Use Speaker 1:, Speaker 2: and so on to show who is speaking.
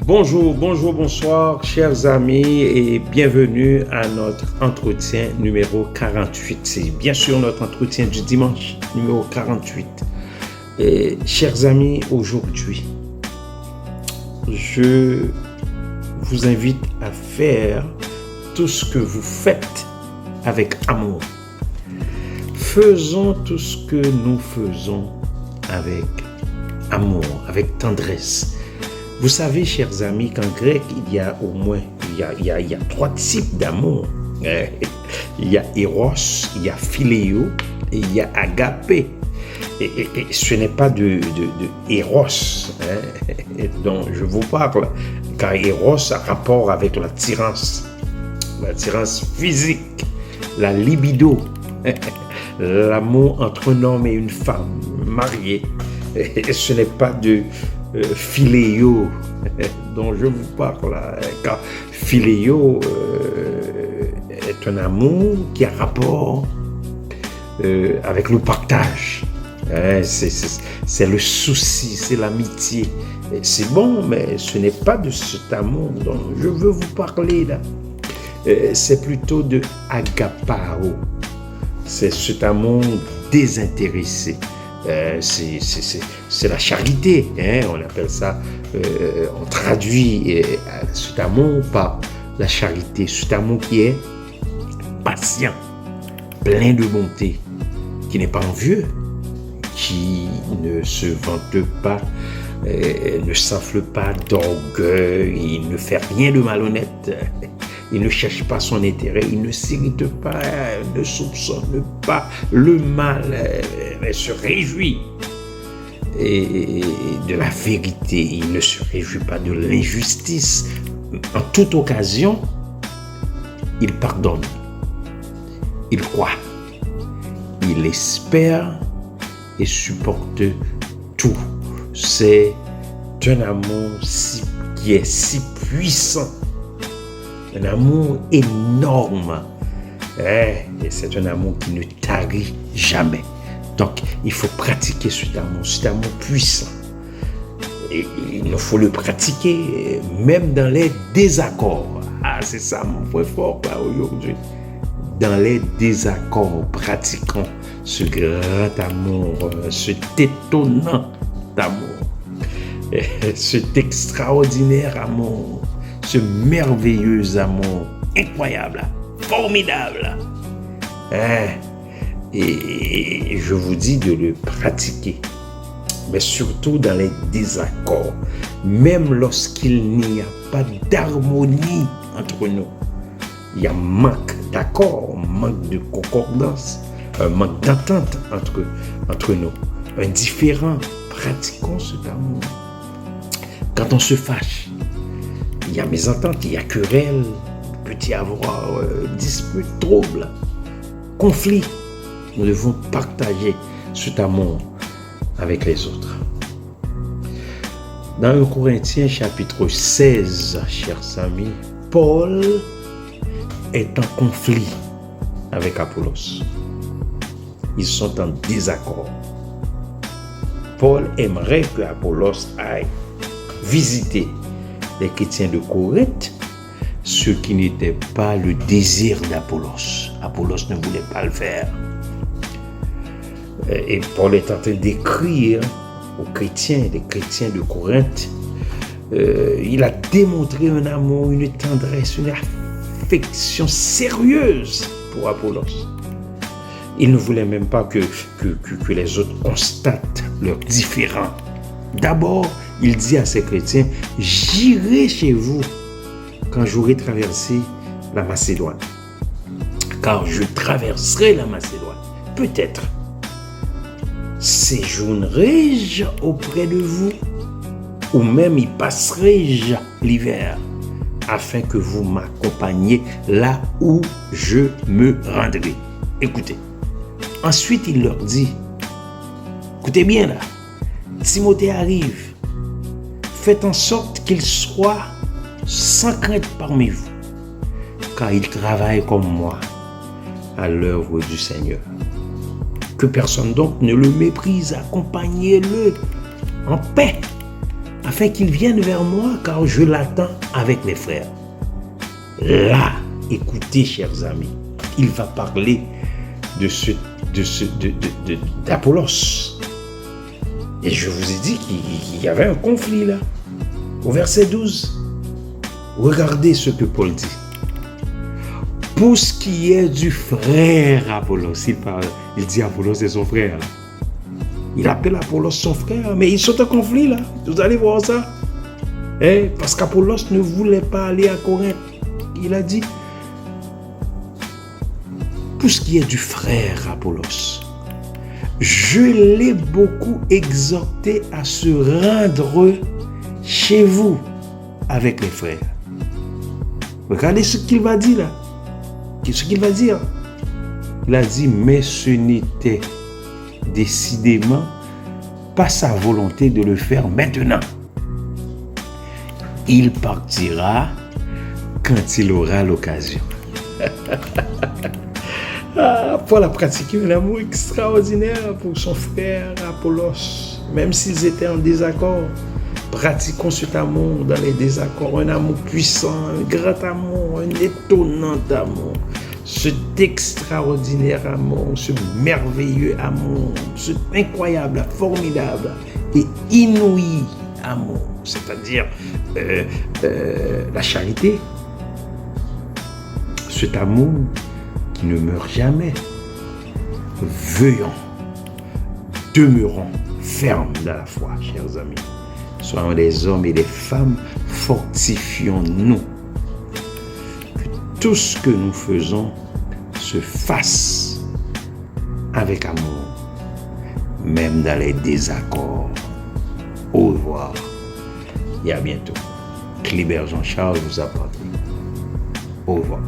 Speaker 1: Bonjour, bonsoir, chers amis, et bienvenue à notre entretien numéro 48. C'est bien sûr notre entretien du dimanche numéro 48. Et, chers amis, aujourd'hui, je vous invite à faire tout ce que vous faites avec amour. Faisons tout ce que nous faisons avec amour, avec tendresse. Vous savez, chers amis, qu'en grec, il y a au moins il y a 3 types d'amour. Il y a Eros, il y a Philéo et il y a Agapé. Et ce n'est pas de Eros dont je vous parle, car Eros a rapport avec l'attirance physique, la libido, l'amour entre un homme et une femme mariée. Et ce n'est pas de Philéo dont je vous parle, car Philéo est un amour qui a rapport avec le partage. C'est le souci, c'est l'amitié. C'est bon, mais ce n'est pas de cet amour dont je veux vous parler là. C'est plutôt de agapao. C'est cet amour désintéressé. C'est la charité, on appelle ça, on traduit cet amour par la charité, cet amour qui est patient, plein de bonté, qui n'est pas envieux, qui ne se vante pas, ne s'enfle pas d'orgueil, il ne fait rien de malhonnête. Il ne cherche pas son intérêt, il ne s'irrite pas, ne soupçonne pas le mal, mais se réjouit et de la vérité. Il ne se réjouit pas de l'injustice. En toute occasion, il pardonne, il croit, il espère et supporte tout. C'est un amour qui est si puissant. Un amour énorme. Et c'est un amour qui ne tarit jamais. Donc, il faut pratiquer cet amour puissant. Et il faut le pratiquer même dans les désaccords. C'est ça mon point fort là aujourd'hui. Dans les désaccords, pratiquons ce grand amour, cet étonnant amour, cet extraordinaire amour. Ce merveilleux amour, incroyable, formidable. Et je vous dis de le pratiquer, mais surtout dans les désaccords, même lorsqu'il n'y a pas d'harmonie entre nous. Il y a manque d'accord, manque de concordance, un manque d'entente entre nous, un différend. Pratiquons cet amour. Quand on se fâche, il y a mésentente, il y a querelle, il peut y avoir dispute, trouble, conflit. Nous devons partager cet amour avec les autres. Dans 1 Corinthiens chapitre 16, chers amis, Paul est en conflit avec Apollos. Ils sont en désaccord. Paul aimerait que Apollos aille visiter les chrétiens de Corinthe, ce qui n'était pas le désir d'Apollos. Apollos ne voulait pas le faire. Et Paul est en train d'écrire aux chrétiens, les chrétiens de Corinthe. Il a démontré un amour, une tendresse, une affection sérieuse pour Apollos. Il ne voulait même pas que les autres constatent leurs différends. D'abord, il dit à ses chrétiens, j'irai chez vous quand j'aurai traversé la Macédoine. Car je traverserai la Macédoine. Peut-être séjournerai-je auprès de vous, ou même y passerai-je l'hiver, afin que vous m'accompagniez là où je me rendrai. Écoutez. Ensuite, il leur dit, écoutez bien là, Timothée arrive. Faites en sorte qu'il soit sans crainte parmi vous, car il travaille comme moi à l'œuvre du Seigneur. Que personne donc ne le méprise, accompagnez-le en paix afin qu'il vienne vers moi, car je l'attends avec mes frères. Là, écoutez, chers amis, il va parler d'Apollos. Et je vous ai dit qu'il y avait un conflit là. Au verset 12, regardez ce que Paul dit. Pour ce qui est du frère Apollos, il dit Apollos c'est son frère. Là. Il appelle Apollos son frère, mais ils sont en conflit là. Vous allez voir ça. Parce qu'Apollos ne voulait pas aller à Corinthe. Il a dit, pour ce qui est du frère Apollos, je l'ai beaucoup exhorté à se rendre chez vous avec les frères. Regardez ce qu'il va dire là. Ce qu'il va dire. Il a dit, mais ce n'était décidément pas sa volonté de le faire maintenant. Il partira quand il aura l'occasion. Paul a pratiqué un amour extraordinaire pour son frère Apollos, même s'ils étaient en désaccord. Pratiquons cet amour dans les désaccords, un amour puissant, un grand amour, un étonnant amour, cet extraordinaire amour, ce merveilleux amour, cet incroyable, formidable et inouï amour, c'est-à-dire la charité, cet amour qui ne meurt jamais. Veillons, demeurons fermes dans la foi, chers amis. Soyons des hommes et des femmes, fortifions-nous. Que tout ce que nous faisons se fasse avec amour, même dans les désaccords. Au revoir et à bientôt. Clébert Jean-Charles vous a parlé. Au revoir.